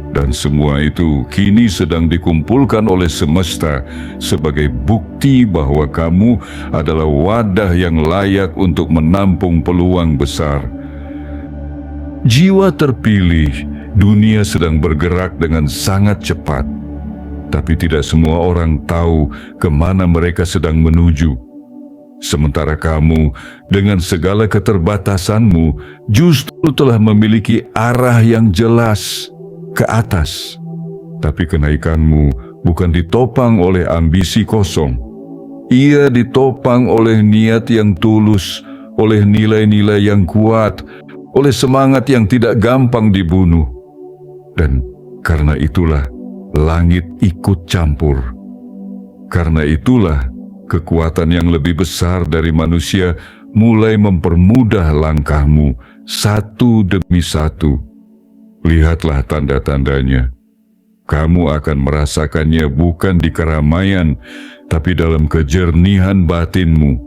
Dan semua itu kini sedang dikumpulkan oleh semesta sebagai bukti bahwa kamu adalah wadah yang layak untuk menampung peluang besar. Jiwa terpilih, dunia sedang bergerak dengan sangat cepat. Tapi tidak semua orang tahu kemana mereka sedang menuju. Sementara kamu dengan segala keterbatasanmu justru telah memiliki arah yang jelas ke atas. Tapi kenaikanmu bukan ditopang oleh ambisi kosong. Ia ditopang oleh niat yang tulus, oleh nilai-nilai yang kuat, oleh semangat yang tidak gampang dibunuh. Dan karena itulah langit ikut campur. Karena itulah kekuatan yang lebih besar dari manusia mulai mempermudah langkahmu satu demi satu. Lihatlah tanda-tandanya. Kamu akan merasakannya bukan di keramaian, tapi dalam kejernihan batinmu.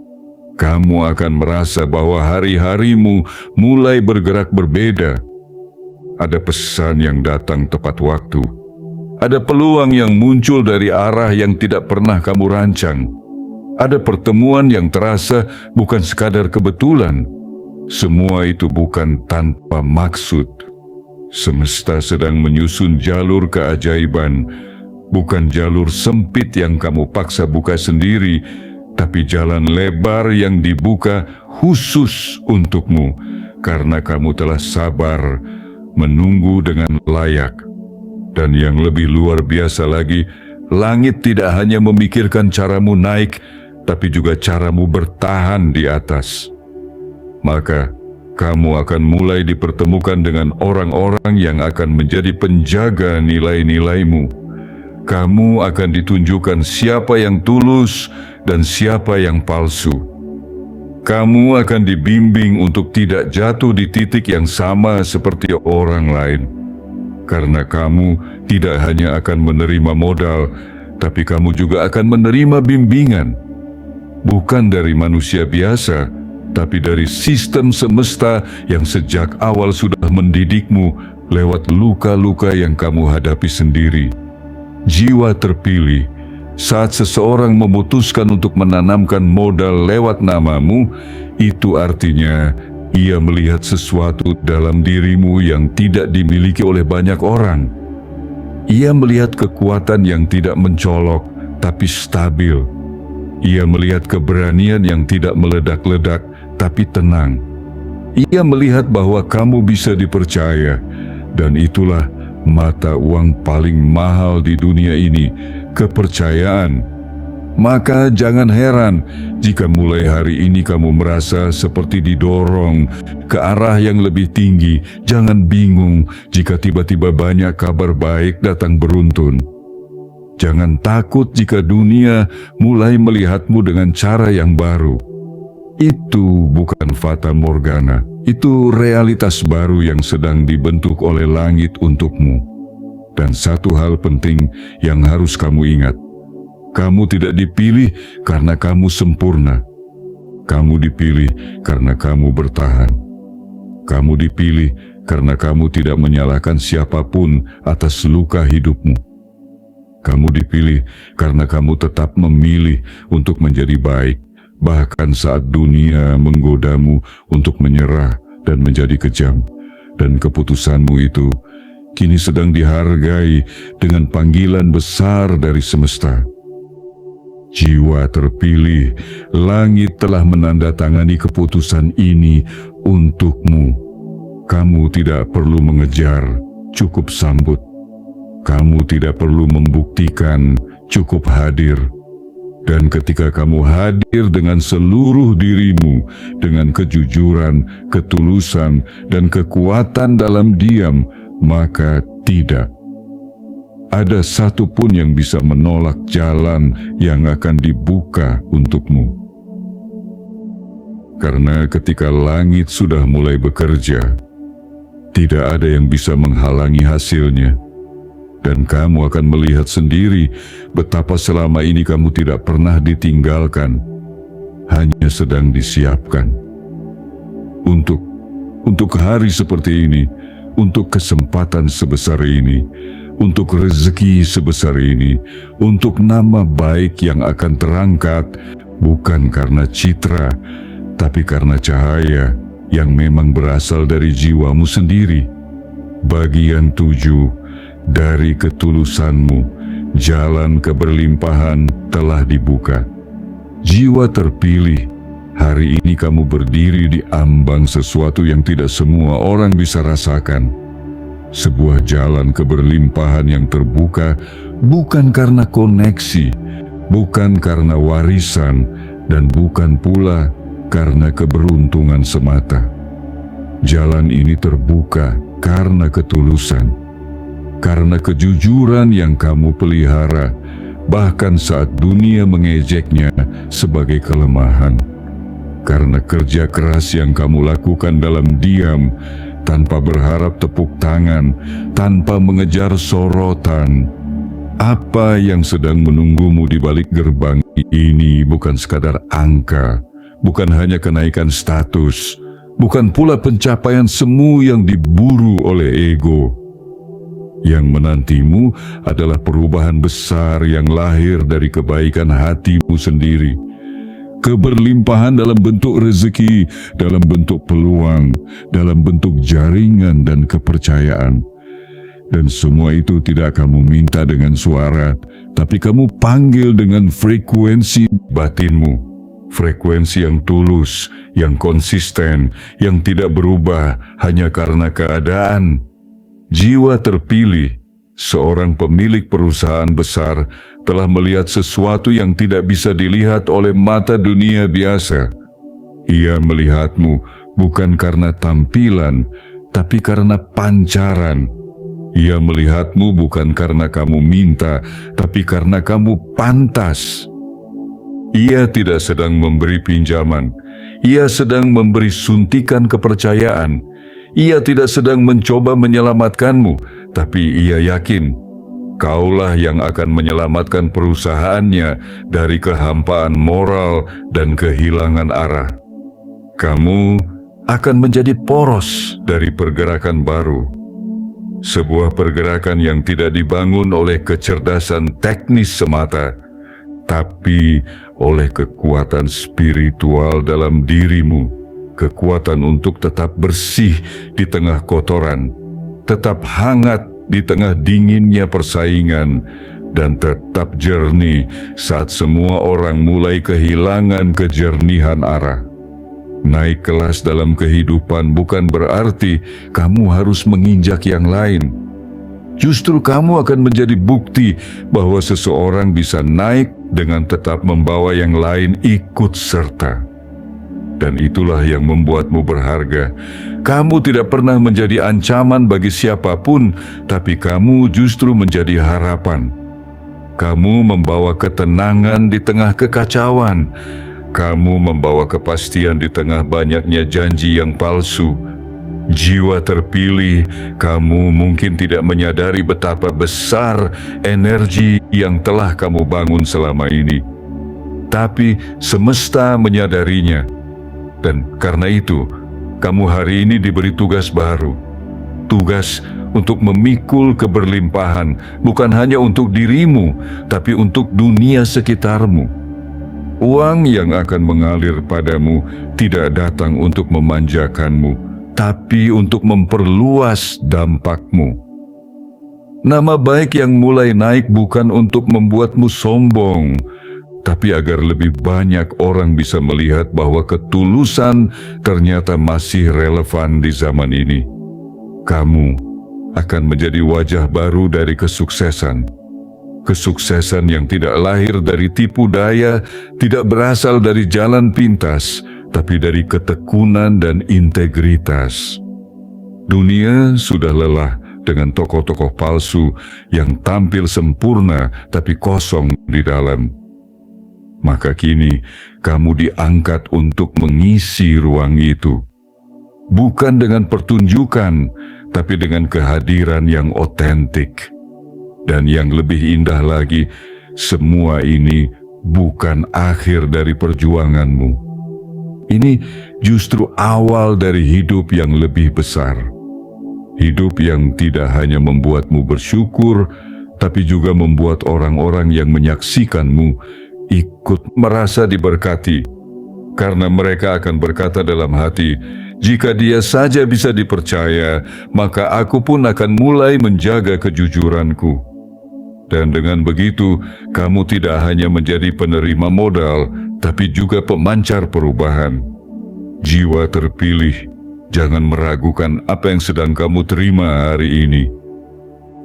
Kamu akan merasa bahwa hari-harimu mulai bergerak berbeda. Ada pesan yang datang tepat waktu. Ada peluang yang muncul dari arah yang tidak pernah kamu rancang. Ada pertemuan yang terasa bukan sekadar kebetulan. Semua itu bukan tanpa maksud. Semesta sedang menyusun jalur keajaiban, bukan jalur sempit yang kamu paksa buka sendiri, tapi jalan lebar yang dibuka khusus untukmu, karena kamu telah sabar menunggu dengan layak. Dan yang lebih luar biasa lagi, langit tidak hanya memikirkan caramu naik, tapi juga caramu bertahan di atas. Maka kamu akan mulai dipertemukan dengan orang-orang yang akan menjadi penjaga nilai-nilaimu. Kamu akan ditunjukkan siapa yang tulus dan siapa yang palsu. Kamu akan dibimbing untuk tidak jatuh di titik yang sama seperti orang lain. Karena kamu tidak hanya akan menerima modal, tapi kamu juga akan menerima bimbingan. Bukan dari manusia biasa, tapi dari sistem semesta yang sejak awal sudah mendidikmu lewat luka-luka yang kamu hadapi sendiri. Jiwa terpilih, saat seseorang memutuskan untuk menanamkan modal lewat namamu, itu artinya ia melihat sesuatu dalam dirimu yang tidak dimiliki oleh banyak orang. Ia melihat kekuatan yang tidak mencolok, tapi stabil. Ia melihat keberanian yang tidak meledak-ledak, tapi tenang. Ia melihat bahwa kamu bisa dipercaya, dan itulah mata uang paling mahal di dunia ini, kepercayaan. Maka jangan heran jika mulai hari ini kamu merasa seperti didorong ke arah yang lebih tinggi. Jangan bingung jika tiba-tiba banyak kabar baik datang beruntun. Jangan takut jika dunia mulai melihatmu dengan cara yang baru. Itu bukan fata morgana, itu realitas baru yang sedang dibentuk oleh langit untukmu. Dan satu hal penting yang harus kamu ingat, kamu tidak dipilih karena kamu sempurna. Kamu dipilih karena kamu bertahan. Kamu dipilih karena kamu tidak menyalahkan siapapun atas luka hidupmu. Kamu dipilih karena kamu tetap memilih untuk menjadi baik, bahkan saat dunia menggodamu untuk menyerah dan menjadi kejam. Dan keputusanmu itu kini sedang dihargai dengan panggilan besar dari semesta. Jiwa terpilih, langit telah menandatangani keputusan ini untukmu. Kamu tidak perlu mengejar, cukup sambut. Kamu tidak perlu membuktikan, cukup hadir. Dan ketika kamu hadir dengan seluruh dirimu, dengan kejujuran, ketulusan, dan kekuatan dalam diam, maka tidak ada satu pun yang bisa menolak jalan yang akan dibuka untukmu. Karena ketika langit sudah mulai bekerja, tidak ada yang bisa menghalangi hasilnya. Dan kamu akan melihat sendiri betapa selama ini kamu tidak pernah ditinggalkan, hanya sedang disiapkan. Untuk hari seperti ini, untuk kesempatan sebesar ini, untuk rezeki sebesar ini, untuk nama baik yang akan terangkat, bukan karena citra, tapi karena cahaya yang memang berasal dari jiwamu sendiri. Bagian 7 dari ketulusanmu, jalan keberlimpahan telah dibuka. Jiwa terpilih, Hari ini kamu berdiri di ambang sesuatu yang tidak semua orang bisa rasakan. Sebuah jalan keberlimpahan yang terbuka bukan karena koneksi, bukan karena warisan, dan bukan pula karena keberuntungan semata. Jalan ini terbuka karena ketulusan, karena kejujuran yang kamu pelihara, bahkan saat dunia mengejeknya sebagai kelemahan. Karena kerja keras yang kamu lakukan dalam diam, tanpa berharap tepuk tangan, tanpa mengejar sorotan. Apa yang sedang menunggumu di balik gerbang ini bukan sekadar angka, bukan hanya kenaikan status, bukan pula pencapaian semu yang diburu oleh ego. Yang menantimu adalah perubahan besar yang lahir dari kebaikan hatimu sendiri. Keberlimpahan dalam bentuk rezeki, dalam bentuk peluang, dalam bentuk jaringan dan kepercayaan. Dan semua itu tidak kamu minta dengan suara, tapi kamu panggil dengan frekuensi batinmu. Frekuensi yang tulus, yang konsisten, yang tidak berubah hanya karena keadaan. Jiwa terpilih, seorang pemilik perusahaan besar, telah melihat sesuatu yang tidak bisa dilihat oleh mata dunia biasa. Ia melihatmu bukan karena tampilan, tapi karena pancaran. Ia melihatmu bukan karena kamu minta, tapi karena kamu pantas. Ia tidak sedang memberi pinjaman, ia sedang memberi suntikan kepercayaan. Ia tidak sedang mencoba menyelamatkanmu, tapi ia yakin kaulah yang akan menyelamatkan perusahaannya dari kehampaan moral dan kehilangan arah. Kamu akan menjadi poros dari pergerakan baru. Sebuah pergerakan yang tidak dibangun oleh kecerdasan teknis semata, tapi oleh kekuatan spiritual dalam dirimu, kekuatan untuk tetap bersih di tengah kotoran, tetap hangat di tengah dinginnya persaingan, dan tetap jernih saat semua orang mulai kehilangan kejernihan arah. Naik kelas dalam kehidupan bukan berarti kamu harus menginjak yang lain. Justru kamu akan menjadi bukti bahwa seseorang bisa naik dengan tetap membawa yang lain ikut serta. Dan itulah yang membuatmu berharga. Kamu tidak pernah menjadi ancaman bagi siapapun, tapi kamu justru menjadi harapan. Kamu membawa ketenangan di tengah kekacauan. Kamu membawa kepastian di tengah banyaknya janji yang palsu. Jiwa terpilih, kamu mungkin tidak menyadari betapa besar energi yang telah kamu bangun selama ini. Tapi semesta menyadarinya. Dan karena itu, kamu hari ini diberi tugas baru. Tugas untuk memikul keberlimpahan, bukan hanya untuk dirimu, tapi untuk dunia sekitarmu. Uang yang akan mengalir padamu tidak datang untuk memanjakanmu, tapi untuk memperluas dampakmu. Nama baik yang mulai naik bukan untuk membuatmu sombong, tapi agar lebih banyak orang bisa melihat bahwa ketulusan ternyata masih relevan di zaman ini. Kamu akan menjadi wajah baru dari kesuksesan. Kesuksesan yang tidak lahir dari tipu daya, tidak berasal dari jalan pintas, tapi dari ketekunan dan integritas. Dunia sudah lelah dengan tokoh-tokoh palsu yang tampil sempurna tapi kosong di dalam. Maka kini kamu diangkat untuk mengisi ruang itu. Bukan dengan pertunjukan, tapi dengan kehadiran yang otentik. Dan yang lebih indah lagi, semua ini bukan akhir dari perjuanganmu. Ini justru awal dari hidup yang lebih besar. Hidup yang tidak hanya membuatmu bersyukur, tapi juga membuat orang-orang yang menyaksikanmu ikut merasa diberkati. Karena mereka akan berkata dalam hati, jika dia saja bisa dipercaya, maka aku pun akan mulai menjaga kejujuranku. Dan dengan begitu, kamu tidak hanya menjadi penerima modal, tapi juga pemancar perubahan. Jiwa terpilih, jangan meragukan apa yang sedang kamu terima hari ini.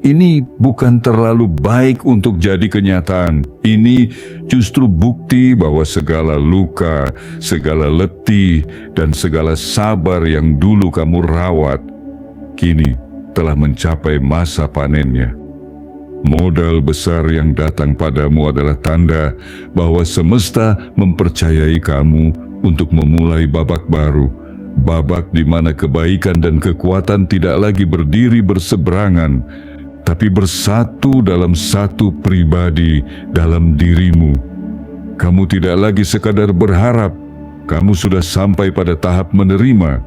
Ini bukan terlalu baik untuk jadi kenyataan. Ini justru bukti bahwa segala luka, segala letih, dan segala sabar yang dulu kamu rawat, kini telah mencapai masa panennya. Modal besar yang datang padamu adalah tanda bahwa semesta mempercayai kamu untuk memulai babak baru. Babak di mana kebaikan dan kekuatan tidak lagi berdiri berseberangan, tapi bersatu dalam satu pribadi dalam dirimu. Kamu tidak lagi sekadar berharap, kamu sudah sampai pada tahap menerima,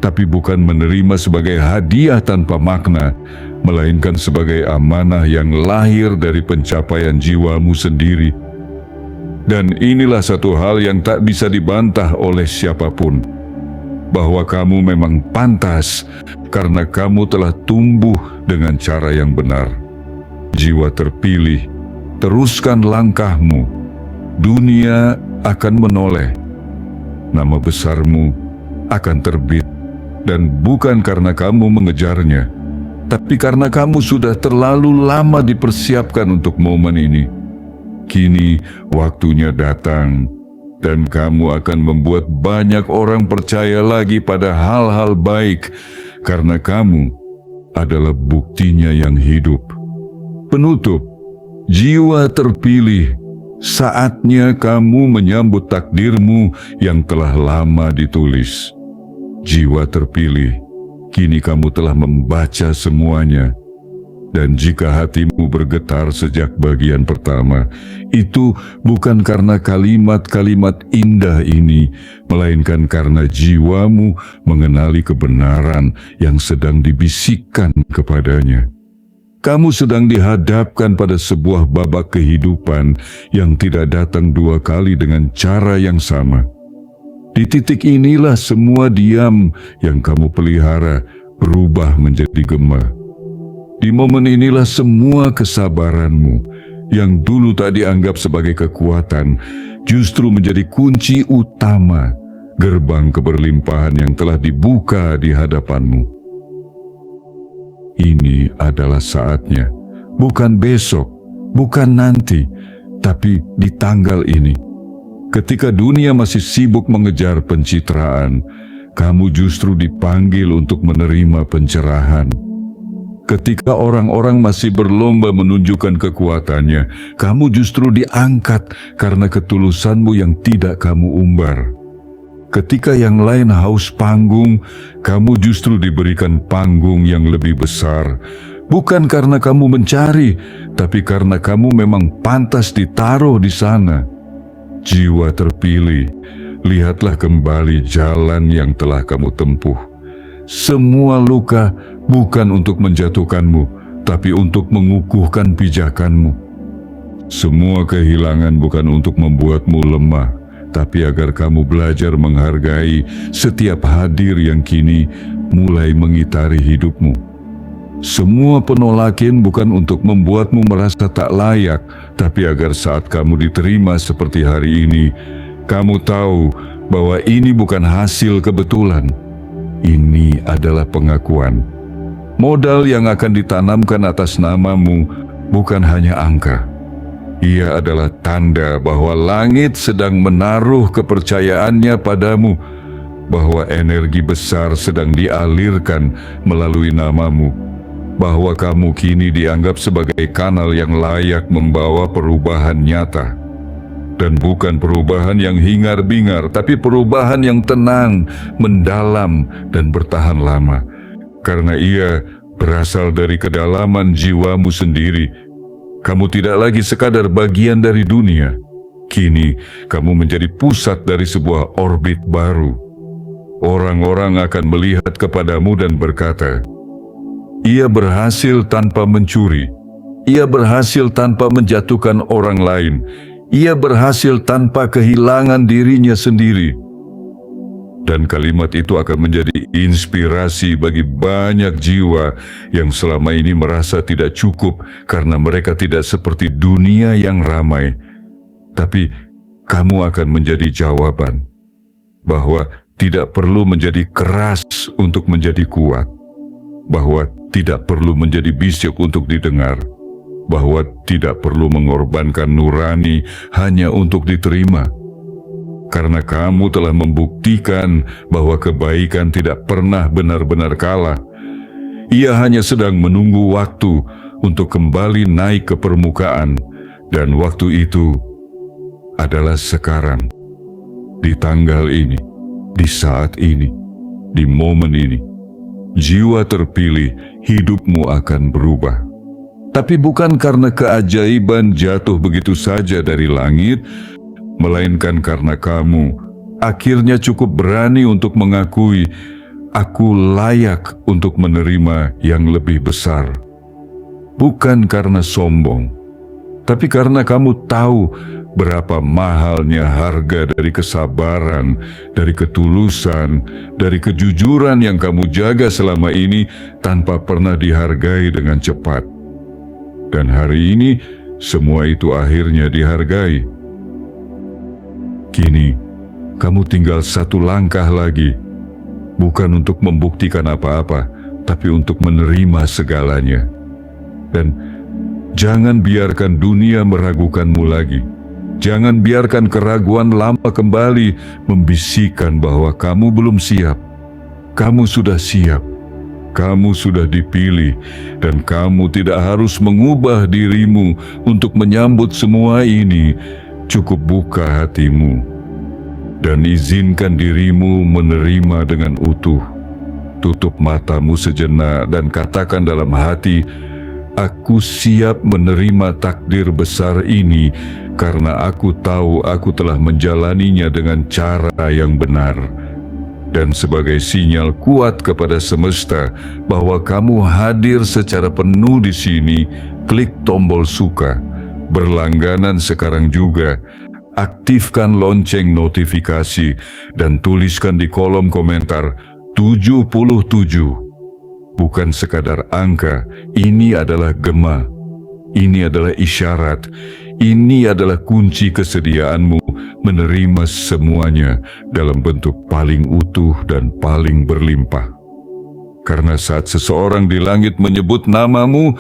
tapi bukan menerima sebagai hadiah tanpa makna, melainkan sebagai amanah yang lahir dari pencapaian jiwamu sendiri. Dan inilah satu hal yang tak bisa dibantah oleh siapapun, bahwa kamu memang pantas karena kamu telah tumbuh dengan cara yang benar. Jiwa terpilih, teruskan langkahmu. Dunia akan menoleh. Nama besarmu akan terbit, dan bukan karena kamu mengejarnya, tapi karena kamu sudah terlalu lama dipersiapkan untuk momen ini. Kini waktunya datang, dan kamu akan membuat banyak orang percaya lagi pada hal-hal baik, karena kamu adalah buktinya yang hidup. Penutup, jiwa terpilih, saatnya kamu menyambut takdirmu yang telah lama ditulis. Jiwa terpilih, kini kamu telah membaca semuanya. Dan jika hatimu bergetar sejak bagian pertama, itu bukan karena kalimat-kalimat indah ini, melainkan karena jiwamu mengenali kebenaran yang sedang dibisikkan kepadanya. Kamu sedang dihadapkan pada sebuah babak kehidupan yang tidak datang dua kali dengan cara yang sama. Di titik inilah semua diam yang kamu pelihara berubah menjadi gema. Di momen inilah semua kesabaranmu yang dulu tak dianggap sebagai kekuatan justru menjadi kunci utama gerbang keberlimpahan yang telah dibuka di hadapanmu. Ini adalah saatnya, bukan besok, bukan nanti, tapi di tanggal ini. Ketika dunia masih sibuk mengejar pencitraan, kamu justru dipanggil untuk menerima pencerahan. Ketika orang-orang masih berlomba menunjukkan kekuatannya, kamu justru diangkat karena ketulusanmu yang tidak kamu umbar. Ketika yang lain haus panggung, kamu justru diberikan panggung yang lebih besar. Bukan karena kamu mencari, tapi karena kamu memang pantas ditaruh di sana. Jiwa terpilih, lihatlah kembali jalan yang telah kamu tempuh. Semua luka bukan untuk menjatuhkanmu, tapi untuk mengukuhkan pijakanmu. Semua kehilangan bukan untuk membuatmu lemah, tapi agar kamu belajar menghargai setiap hadir yang kini mulai mengitari hidupmu. Semua penolakan bukan untuk membuatmu merasa tak layak, tapi agar saat kamu diterima seperti hari ini, kamu tahu bahwa ini bukan hasil kebetulan. Ini adalah pengakuan. Modal yang akan ditanamkan atas namamu bukan hanya angka. Ia adalah tanda bahwa langit sedang menaruh kepercayaannya padamu, bahwa energi besar sedang dialirkan melalui namamu, bahwa kamu kini dianggap sebagai kanal yang layak membawa perubahan nyata. Dan bukan perubahan yang hingar-bingar, tapi perubahan yang tenang, mendalam, dan bertahan lama. Karena ia berasal dari kedalaman jiwamu sendiri. Kamu tidak lagi sekadar bagian dari dunia. Kini, kamu menjadi pusat dari sebuah orbit baru. Orang-orang akan melihat kepadamu dan berkata, "Ia berhasil tanpa mencuri. Ia berhasil tanpa menjatuhkan orang lain. Ia berhasil tanpa kehilangan dirinya sendiri." Dan kalimat itu akan menjadi inspirasi bagi banyak jiwa yang selama ini merasa tidak cukup karena mereka tidak seperti dunia yang ramai. Tapi kamu akan menjadi jawaban bahwa tidak perlu menjadi keras untuk menjadi kuat, bahwa tidak perlu menjadi bisyuk untuk didengar, bahwa tidak perlu mengorbankan nurani hanya untuk diterima. Karena kamu telah membuktikan bahwa kebaikan tidak pernah benar-benar kalah. Ia hanya sedang menunggu waktu untuk kembali naik ke permukaan, dan waktu itu adalah sekarang, di tanggal ini, di saat ini, di momen ini. Jiwa terpilih, hidupmu akan berubah. Tapi bukan karena keajaiban jatuh begitu saja dari langit, melainkan karena kamu akhirnya cukup berani untuk mengakui, aku layak untuk menerima yang lebih besar. Bukan karena sombong, tapi karena kamu tahu berapa mahalnya harga dari kesabaran, dari ketulusan, dari kejujuran yang kamu jaga selama ini tanpa pernah dihargai dengan cepat. Dan hari ini, semua itu akhirnya dihargai. Kini, kamu tinggal satu langkah lagi, bukan untuk membuktikan apa-apa, tapi untuk menerima segalanya. Dan jangan biarkan dunia meragukanmu lagi. Jangan biarkan keraguan lama kembali membisikkan bahwa kamu belum siap. Kamu sudah siap. Kamu sudah dipilih, dan kamu tidak harus mengubah dirimu untuk menyambut semua ini. Cukup buka hatimu dan izinkan dirimu menerima dengan utuh. Tutup matamu sejenak dan katakan dalam hati, aku siap menerima takdir besar ini karena aku tahu aku telah menjalaninya dengan cara yang benar. Dan sebagai sinyal kuat kepada semesta bahwa kamu hadir secara penuh di sini, klik tombol suka. Berlangganan sekarang juga, aktifkan lonceng notifikasi, dan tuliskan di kolom komentar 77. Bukan sekadar angka, ini adalah gema, ini adalah isyarat, ini adalah kunci kesediaanmu menerima semuanya dalam bentuk paling utuh dan paling berlimpah. Karena saat seseorang di langit menyebut namamu,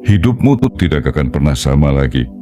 hidupmu tidak akan pernah sama lagi.